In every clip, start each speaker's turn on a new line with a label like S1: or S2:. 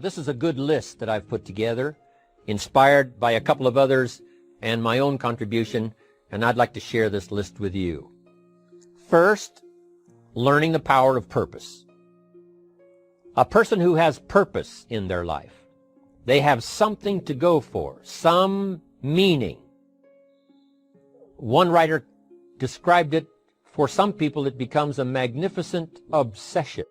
S1: This is a good list that I've put together, inspired by a couple of others and my own contribution, and I'd like to share this list with you. First, learning the power of purpose. A person who has purpose in their life, they have something to go for, some meaning. One writer described it, for some people it becomes a magnificent obsession.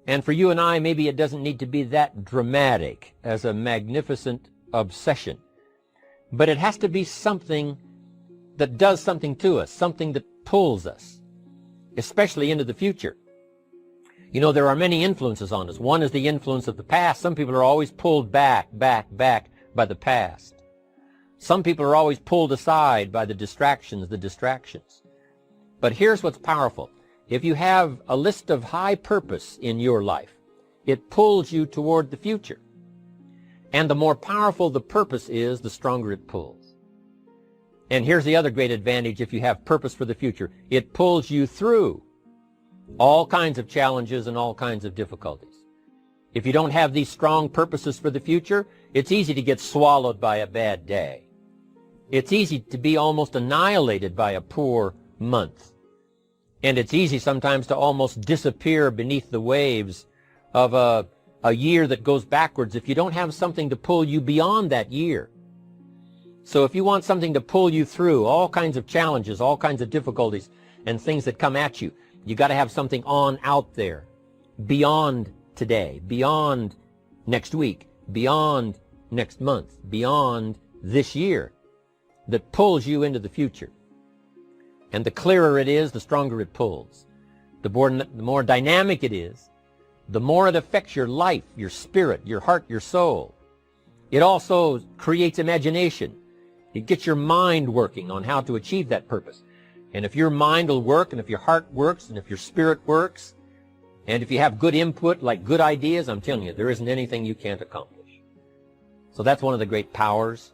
S1: And for you and I, maybe it doesn't need to be that dramatic as a magnificent obsession. But it has to be something that does something to us, something that pulls us, especially into the future. You know, there are many influences on us. One is the influence of the past. Some people are always pulled back by the past. Some people are always pulled aside by the distractions. But here's what's powerful. If you have a list of high purpose in your life, it pulls you toward the future. And the more powerful the purpose is, the stronger it pulls. And here's the other great advantage if you have purpose for the future. It pulls you through all kinds of challenges and all kinds of difficulties. If you don't have these strong purposes for the future, it's easy to get swallowed by a bad day. It's easy to be almost annihilated by a poor month. And it's easy sometimes to almost disappear beneath the waves of a year that goes backwards if you don't have something to pull you beyond that year. So if you want something to pull you through all kinds of challenges, all kinds of difficulties and things that come at you, you got to have something on out there, beyond today, beyond next week, beyond next month, beyond this year, that pulls you into the future. And the clearer it is, the stronger it pulls. The more dynamic it is, the more it affects your life, your spirit, your heart, your soul. It also creates imagination. It gets your mind working on how to achieve that purpose. And if your mind will work, and if your heart works, and if your spirit works, and if you have good input, like good ideas, I'm telling you, there isn't anything you can't accomplish. So that's one of the great powers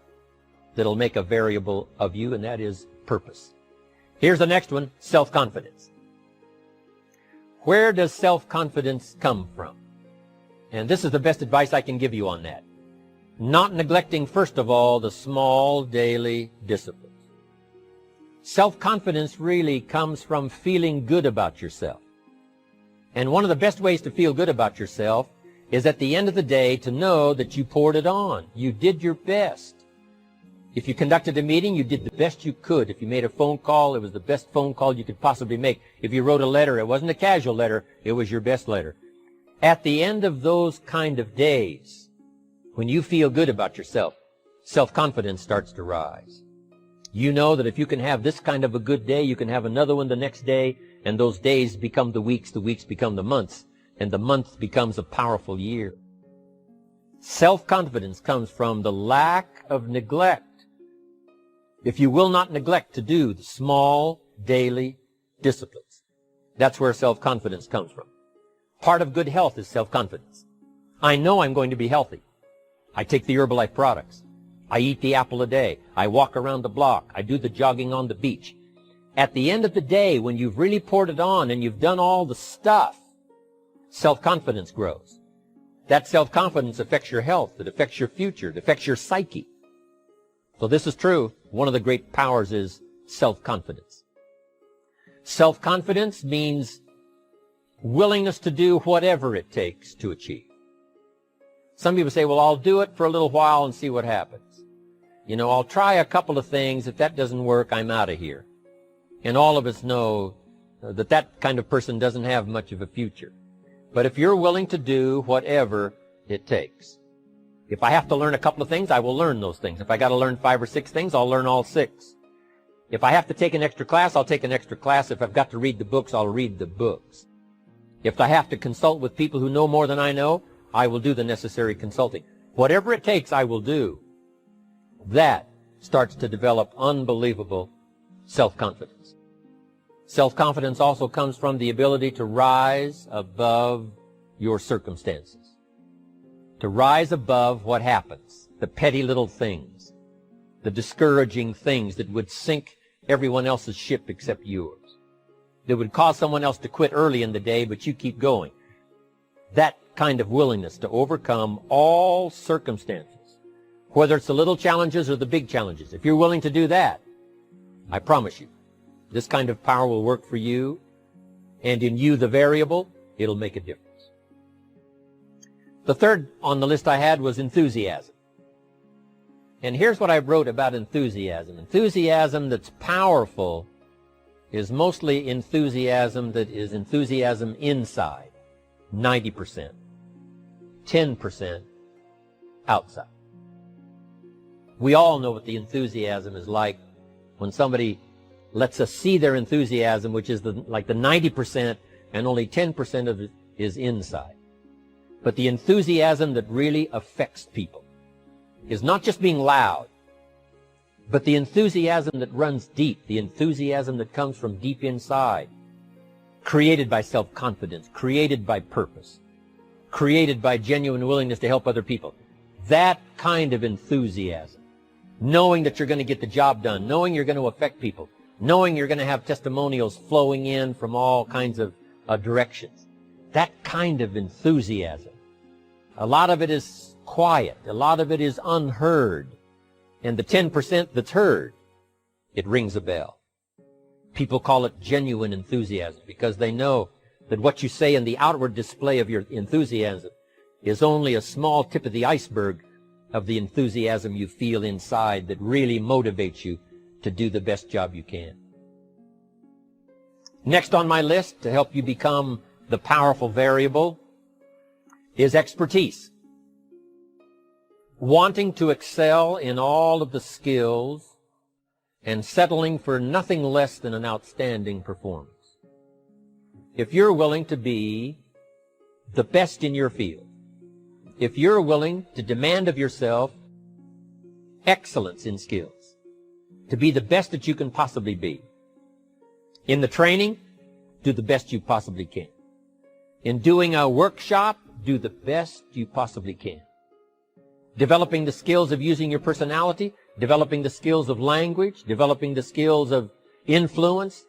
S1: that'll make a variable of you, and that is purpose. Here's the next one, self-confidence. Where does self-confidence come from? And this is the best advice I can give you on that. Not neglecting, first of all, the small daily disciplines. Self-confidence really comes from feeling good about yourself. And one of the best ways to feel good about yourself is at the end of the day to know that you poured it on. You did your best. If you conducted a meeting, you did the best you could. If you made a phone call, it was the best phone call you could possibly make. If you wrote a letter, it wasn't a casual letter, it was your best letter. At the end of those kind of days, when you feel good about yourself, self-confidence starts to rise. You know that if you can have this kind of a good day, you can have another one the next day, and those days become the weeks become the months, and the month becomes a powerful year. Self-confidence comes from the lack of neglect. If you will not neglect to do the small daily disciplines, that's where self-confidence comes from. Part of good health is self-confidence. I know I'm going to be healthy. I take the Herbalife products. I eat the apple a day. I walk around the block. I do the jogging on the beach. At the end of the day, when you've really poured it on and you've done all the stuff, self-confidence grows. That self-confidence affects your health. It affects your future. It affects your psyche. So this is true. One of the great powers is self-confidence. Self-confidence means willingness to do whatever it takes to achieve. Some people say, well, I'll do it for a little while and see what happens. You know, I'll try a couple of things. If that doesn't work, I'm out of here. And all of us know that that kind of person doesn't have much of a future. But if you're willing to do whatever it takes, if I have to learn a couple of things, I will learn those things. If I got to learn 5 or 6 things, I'll learn all 6. If I have to take an extra class, I'll take an extra class. If I've got to read the books, I'll read the books. If I have to consult with people who know more than I know, I will do the necessary consulting. Whatever it takes, I will do. That starts to develop unbelievable self-confidence. Self-confidence also comes from the ability to rise above your circumstances. To rise above what happens, the petty little things, the discouraging things that would sink everyone else's ship except yours, that would cause someone else to quit early in the day, but you keep going. That kind of willingness to overcome all circumstances, whether it's the little challenges or the big challenges, if you're willing to do that, I promise you, this kind of power will work for you, and in you, the variable, it'll make a difference. The third on the list I had was enthusiasm. And here's what I wrote about enthusiasm. Enthusiasm that's powerful is mostly enthusiasm that is enthusiasm inside, 90%, 10% outside. We all know what the enthusiasm is like when somebody lets us see their enthusiasm, which is like the 90%, and only 10% of it is inside. But the enthusiasm that really affects people is not just being loud, but the enthusiasm that runs deep, the enthusiasm that comes from deep inside, created by self-confidence, created by purpose, created by genuine willingness to help other people. That kind of enthusiasm, knowing that you're going to get the job done, knowing you're going to affect people, knowing you're going to have testimonials flowing in from all kinds of directions. That kind of enthusiasm. A lot of it is quiet. A lot of it is unheard. And the 10% that's heard, it rings a bell. People call it genuine enthusiasm because they know that what you say in the outward display of your enthusiasm is only a small tip of the iceberg of the enthusiasm you feel inside that really motivates you to do the best job you can. Next on my list to help you become the powerful variable is expertise. Wanting to excel in all of the skills and settling for nothing less than an outstanding performance. If you're willing to be the best in your field, if you're willing to demand of yourself excellence in skills, to be the best that you can possibly be. In the training, do the best you possibly can. In doing a workshop, do the best you possibly can. Developing the skills of using your personality, developing the skills of language, developing the skills of influence,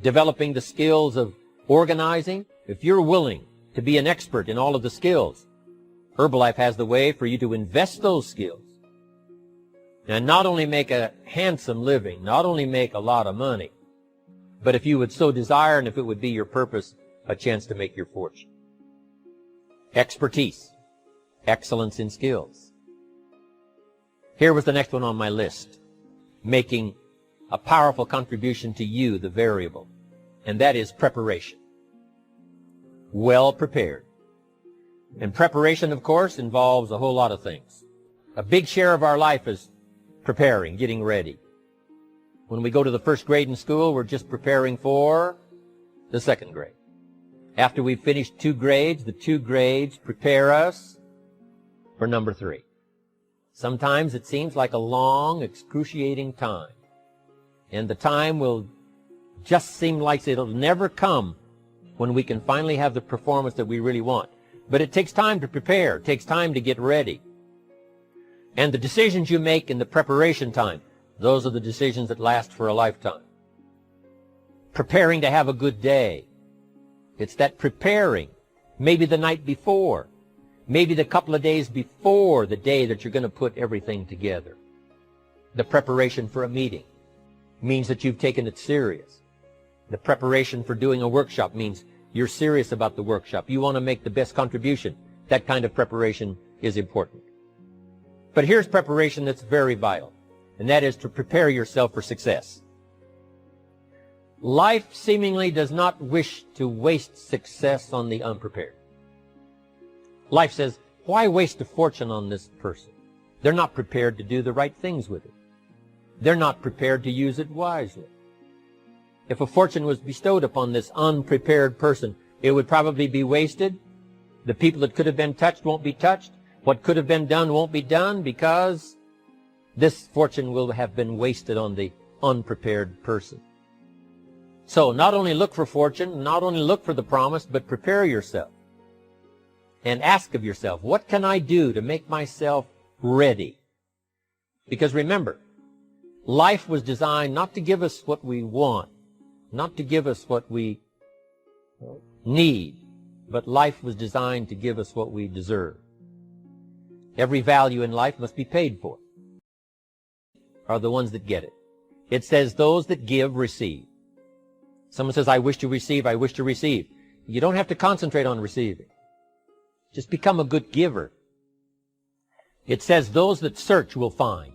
S1: developing the skills of organizing. If you're willing to be an expert in all of the skills, Herbalife has the way for you to invest those skills and not only make a handsome living, not only make a lot of money, but if you would so desire and if it would be your purpose, a chance to make your fortune. Expertise, excellence in skills. Here was the next one on my list, making a powerful contribution to you, the variable, and that is preparation. Well prepared. And preparation, of course, involves a whole lot of things. A big share of our life is preparing, getting ready. When we go to the first grade in school, we're just preparing for the second grade. After we've finished 2 grades, the 2 grades prepare us for number 3. Sometimes it seems like a long, excruciating time. And the time will just seem like it'll never come when we can finally have the performance that we really want. But it takes time to prepare. It takes time to get ready. And the decisions you make in the preparation time, those are the decisions that last for a lifetime. Preparing to have a good day. It's that preparing, maybe the night before, maybe the couple of days before the day that you're going to put everything together. The preparation for a meeting means that you've taken it serious. The preparation for doing a workshop means you're serious about the workshop. You want to make the best contribution. That kind of preparation is important. But here's preparation that's very vital, and that is to prepare yourself for success. Life seemingly does not wish to waste success on the unprepared. Life says, why waste a fortune on this person? They're not prepared to do the right things with it. They're not prepared to use it wisely. If a fortune was bestowed upon this unprepared person, it would probably be wasted. The people that could have been touched won't be touched. What could have been done won't be done because this fortune will have been wasted on the unprepared person. So not only look for fortune, not only look for the promise, but prepare yourself. And ask of yourself, what can I do to make myself ready? Because remember, life was designed not to give us what we want, not to give us what we need, but life was designed to give us what we deserve. Every value in life must be paid for. Are the ones that get it. It says those that give receive. Someone says, I wish to receive, I wish to receive. You don't have to concentrate on receiving. Just become a good giver. It says those that search will find.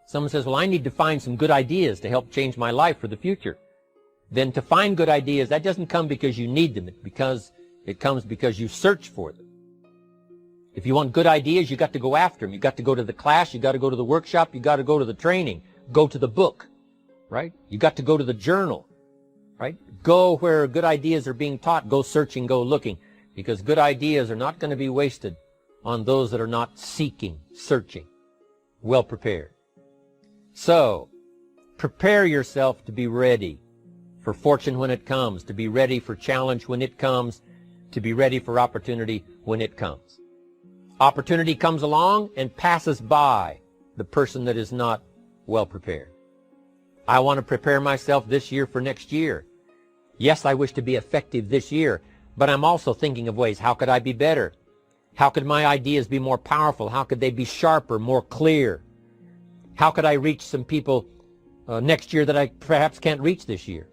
S1: Someone says, well, I need to find some good ideas to help change my life for the future. Then to find good ideas, that doesn't come because you need them. It comes because you search for them. If you want good ideas, you got to go after them. You got to go to the class, you got to go to the workshop, you got to go to the training, go to the book, right? You got to go to the journal, right? Go where good ideas are being taught. Go searching, go looking, because good ideas are not going to be wasted on those that are not seeking, searching, well prepared. So, prepare yourself to be ready for fortune when it comes, to be ready for challenge when it comes, to be ready for opportunity when it comes. Opportunity comes along and passes by the person that is not well prepared. I want to prepare myself this year for next year. Yes, I wish to be effective this year, but I'm also thinking of ways, how could I be better? How could my ideas be more powerful? How could they be sharper, more clear? How could I reach some people next year that I perhaps can't reach this year?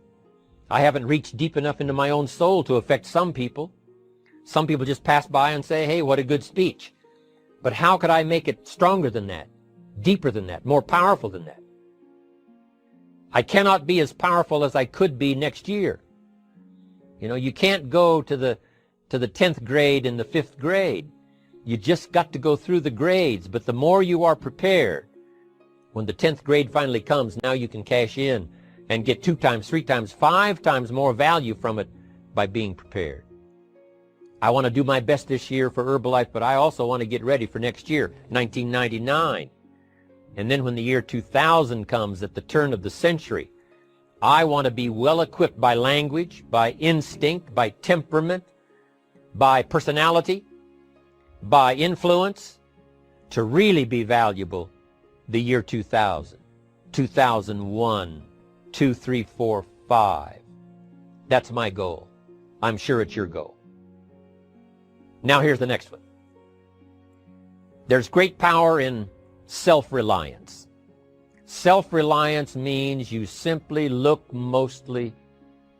S1: I haven't reached deep enough into my own soul to affect some people. Some people just pass by and say, hey, what a good speech. But how could I make it stronger than that, deeper than that, more powerful than that? I cannot be as powerful as I could be next year. You know, you can't go to the 10th grade in the 5th grade. You just got to go through the grades. But the more you are prepared, when the 10th grade finally comes, now you can cash in and get 2 times, 3 times, 5 times more value from it by being prepared. I want to do my best this year for Herbalife, but I also want to get ready for next year, 1999. And then when the year 2000 comes at the turn of the century, I want to be well equipped by language, by instinct, by temperament, by personality, by influence, to really be valuable the year 2000, 2001, 2, 3, 4, 5. That's my goal. I'm sure it's your goal. Now here's the next one. There's great power in self-reliance. Self-reliance means you simply look mostly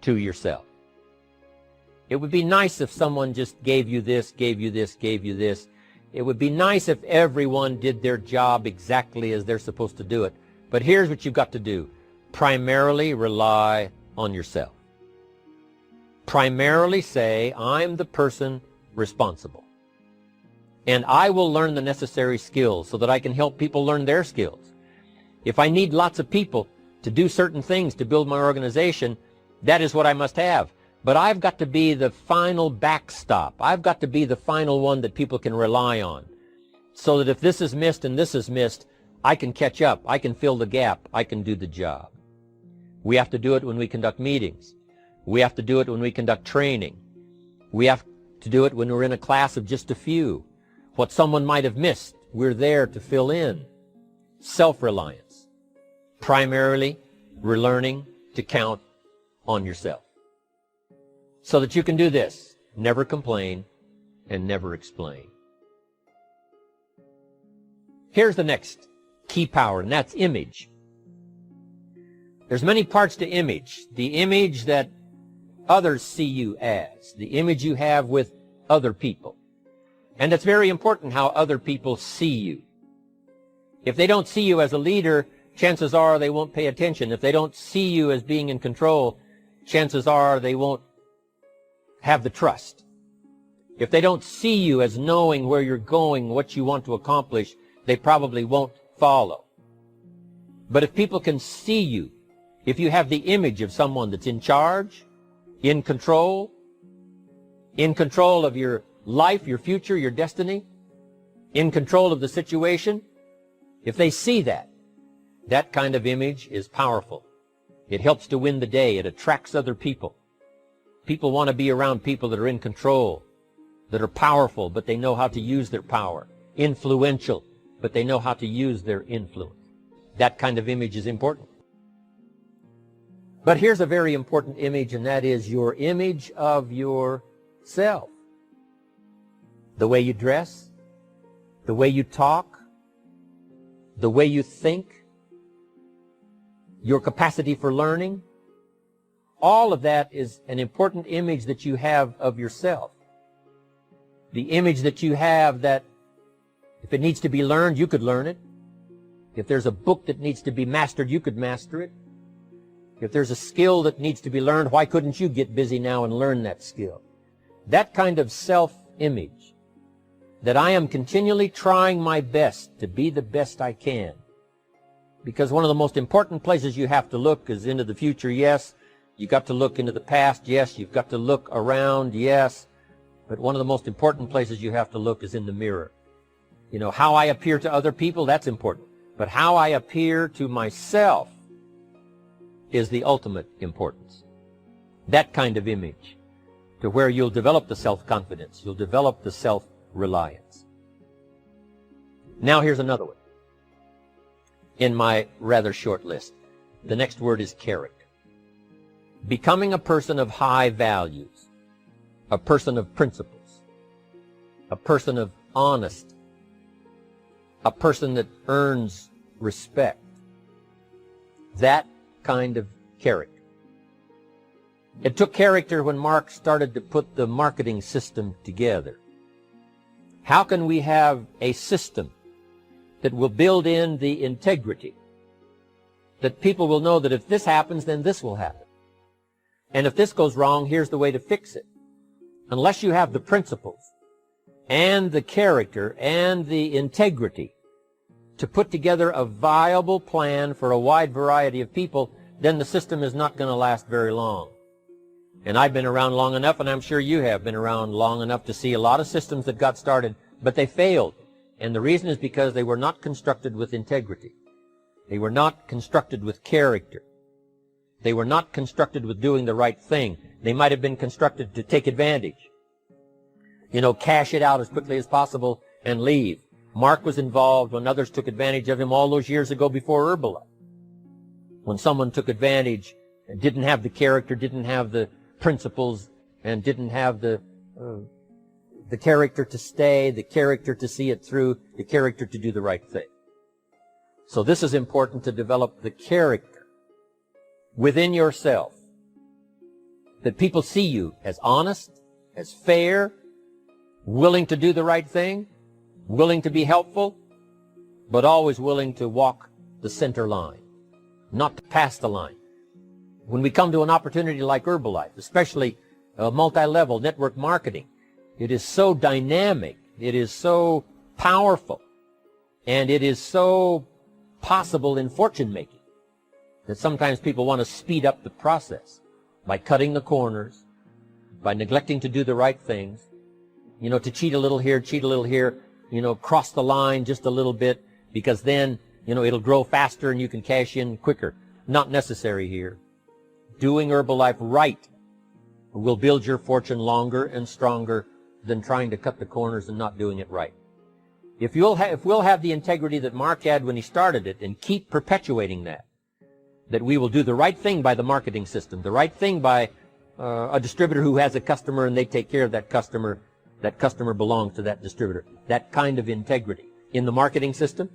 S1: to yourself. It would be nice if someone just gave you this, gave you this, gave you this. It would be nice if everyone did their job exactly as they're supposed to do it. But here's what you've got to do. Primarily rely on yourself. Primarily say, I'm the person responsible. And I will learn the necessary skills so that I can help people learn their skills. If I need lots of people to do certain things to build my organization, that is what I must have. But I've got to be the final backstop. I've got to be the final one that people can rely on. So that if this is missed and this is missed, I can catch up. I can fill the gap. I can do the job. We have to do it when we conduct meetings. We have to do it when we conduct training. We have to do it when we're in a class of just a few. What someone might have missed, we're there to fill in. Self-reliance. Primarily, we're learning to count on yourself. So that you can do this. Never complain and never explain. Here's the next key power, and that's image. There's many parts to image. The image that others see you as. The image you have with other people. And it's very important how other people see you. If they don't see you as a leader, chances are they won't pay attention. If they don't see you as being in control, chances are they won't have the trust. If they don't see you as knowing where you're going, what you want to accomplish, they probably won't follow. But if people can see you, if you have the image of someone that's in charge, in control of your life, your future, your destiny, in control of the situation, if they see that, that kind of image is powerful. It helps to win the day. It attracts other people. People want to be around people that are in control, that are powerful, but they know how to use their power. Influential, but they know how to use their influence. That kind of image is important. But here's a very important image, and that is your image of yourself. self. The way you dress, the way you talk, the way you think, your capacity for learning, all of that is an important image that you have of yourself. The image that you have that if it needs to be learned, you could learn it. If there's a book that needs to be mastered, you could master it. If there's a skill that needs to be learned, why couldn't you get busy now and learn that skill? That kind of self-image, that I am continually trying my best to be the best I can. Because one of the most important places you have to look is into the future, yes. You've got to look into the past, yes. You've got to look around, yes. But one of the most important places you have to look is in the mirror. You know, how I appear to other people, that's important. But how I appear to myself is the ultimate importance. That kind of image, to where you'll develop the self-confidence, you'll develop the self-reliance. Now here's another one in my rather short list. The next word is character. Becoming a person of high values, a person of principles, a person of honesty, a person that earns respect. That kind of character. It took character when Mark started to put the marketing system together. How can we have a system that will build in the integrity, that people will know that if this happens, then this will happen. And if this goes wrong, here's the way to fix it. Unless you have the principles and the character and the integrity to put together a viable plan for a wide variety of people, then the system is not going to last very long. And I've been around long enough, and I'm sure you have been around long enough to see a lot of systems that got started, but they failed. And the reason is because they were not constructed with integrity. They were not constructed with character. They were not constructed with doing the right thing. They might have been constructed to take advantage. You know, cash it out as quickly as possible and leave. Mark was involved when others took advantage of him all those years ago before Herbalife. When someone took advantage and didn't have the character, didn't have the principles, and didn't have the character to stay, the character to see it through, the character to do the right thing. So this is important, to develop the character within yourself, that people see you as honest, as fair, willing to do the right thing, willing to be helpful, but always willing to walk the center line, not to pass the line. When we come to an opportunity like Herbalife, especially multi-level network marketing, it is so dynamic, it is so powerful, and it is so possible in fortune making that sometimes people want to speed up the process by cutting the corners, by neglecting to do the right things, you know, to cheat a little here, you know, cross the line just a little bit, because then, you know, it'll grow faster and you can cash in quicker. Not necessary here. Doing Herbalife right will build your fortune longer and stronger than trying to cut the corners and not doing it right. If we'll have the integrity that Mark had when he started it, and keep perpetuating that we will do the right thing by the marketing system, the right thing by a distributor who has a customer and they take care of that customer belongs to that distributor. That kind of integrity in the marketing system,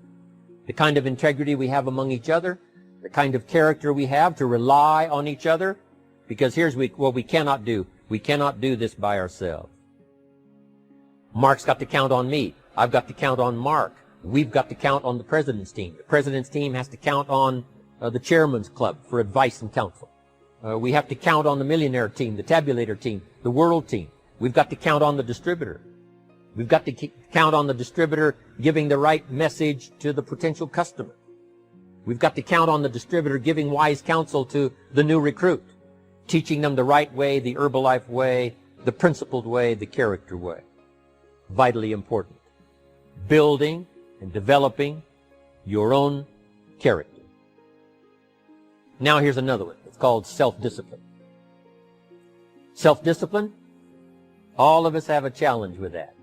S1: the kind of integrity we have among each other, the kind of character we have to rely on each other, because here's what we cannot do. We cannot do this by ourselves. Mark's got to count on me. I've got to count on Mark. We've got to count on the president's team. The president's team has to count on the chairman's club for advice and counsel. We have to count on the millionaire team, the tabulator team, the world team. We've got to count on the distributor. We've got to count on the distributor giving the right message to the potential customer. We've got to count on the distributor giving wise counsel to the new recruit, teaching them the right way, the Herbalife way, the principled way, the character way. Vitally important. Building and developing your own character. Now here's another one. It's called self-discipline. Self-discipline, all of us have a challenge with that.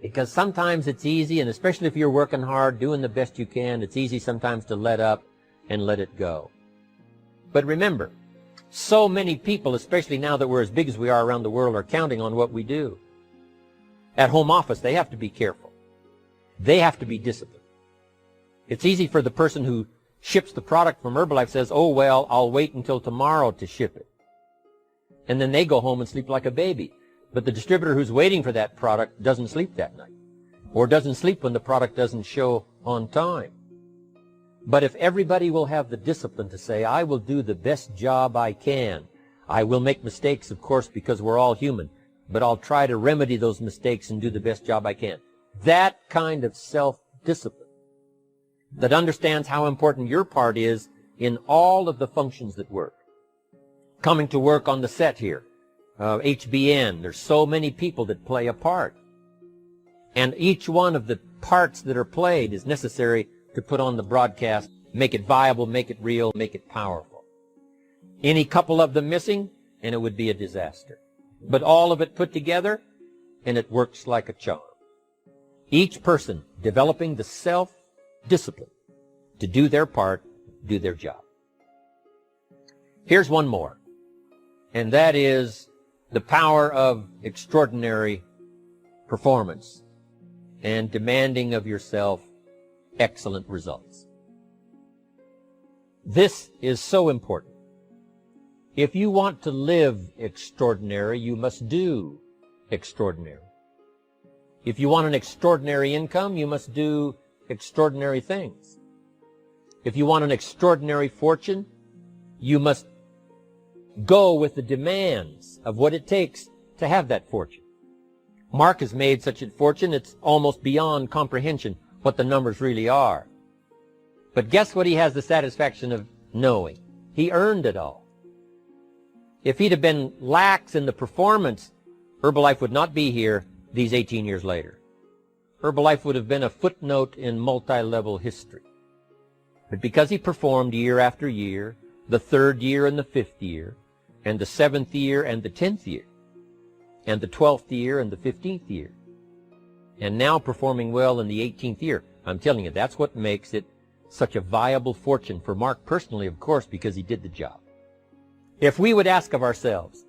S1: Because sometimes it's easy, and especially if you're working hard, doing the best you can, it's easy sometimes to let up and let it go. But remember, So many people, especially now that we're as big as we are around the world, are counting on what we do. At home office, they have to be careful. They have to be disciplined. It's easy for the person who ships the product from Herbalife says, oh, well, I'll wait until tomorrow to ship it. And then they go home and sleep like a baby. But the distributor who's waiting for that product doesn't sleep that night, or doesn't sleep when the product doesn't show on time. But if everybody will have the discipline to say, I will do the best job I can. I will make mistakes, of course, because we're all human, but I'll try to remedy those mistakes and do the best job I can. That kind of self-discipline that understands how important your part is in all of the functions that work. Coming to work on the set here, HBN, there's so many people that play a part. And each one of the parts that are played is necessary to put on the broadcast, make it viable, make it real, make it powerful. Any couple of them missing, and it would be a disaster. But all of it put together, and it works like a charm. Each person developing the self-discipline to do their part, do their job. Here's one more, and that is the power of extraordinary performance and demanding of yourself excellent results. This is so important. If you want to live extraordinary, you must do extraordinary. If you want an extraordinary income, you must do extraordinary things. If you want an extraordinary fortune, you must go with the demands of what it takes to have that fortune. Mark has made such a fortune, it's almost beyond comprehension what the numbers really are. But guess what he has the satisfaction of knowing? He earned it all. If he'd have been lax in the performance, Herbalife would not be here these 18 years later. Herbalife would have been a footnote in multi-level history. But because he performed year after year, the 3rd year and the 5th year, and the 7th year and the 10th year, and the 12th year and the 15th year, and now performing well in the 18th year, I'm telling you, that's what makes it such a viable fortune for Mark personally, of course, because he did the job. If we would ask of ourselves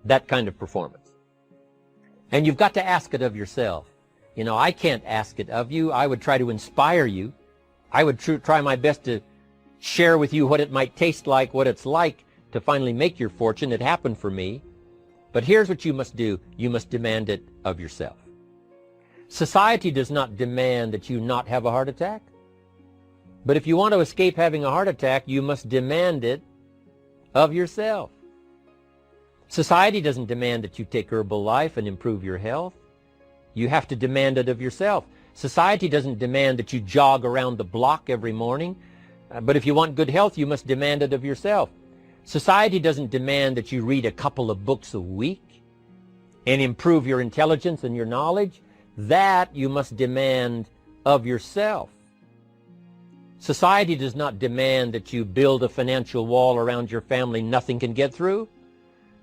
S1: that kind of performance, and you've got to ask it of yourself. You know, I can't ask it of you. I would try to inspire you. I would try my best to share with you what it might taste like, what it's like to finally make your fortune. It happened for me. But here's what you must do. You must demand it of yourself. Society does not demand that you not have a heart attack. But if you want to escape having a heart attack, you must demand it of yourself. Society doesn't demand that you take Herbalife and improve your health. You have to demand it of yourself. Society doesn't demand that you jog around the block every morning. But if you want good health, you must demand it of yourself. Society doesn't demand that you read a couple of books a week and improve your intelligence and your knowledge. That you must demand of yourself. Society does not demand that you build a financial wall around your family nothing can get through.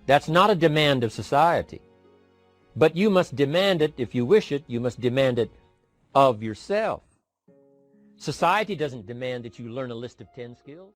S1: That's not a demand of society. But you must demand it, if you wish it, you must demand it of yourself. Society doesn't demand that you learn a list of 10 skills.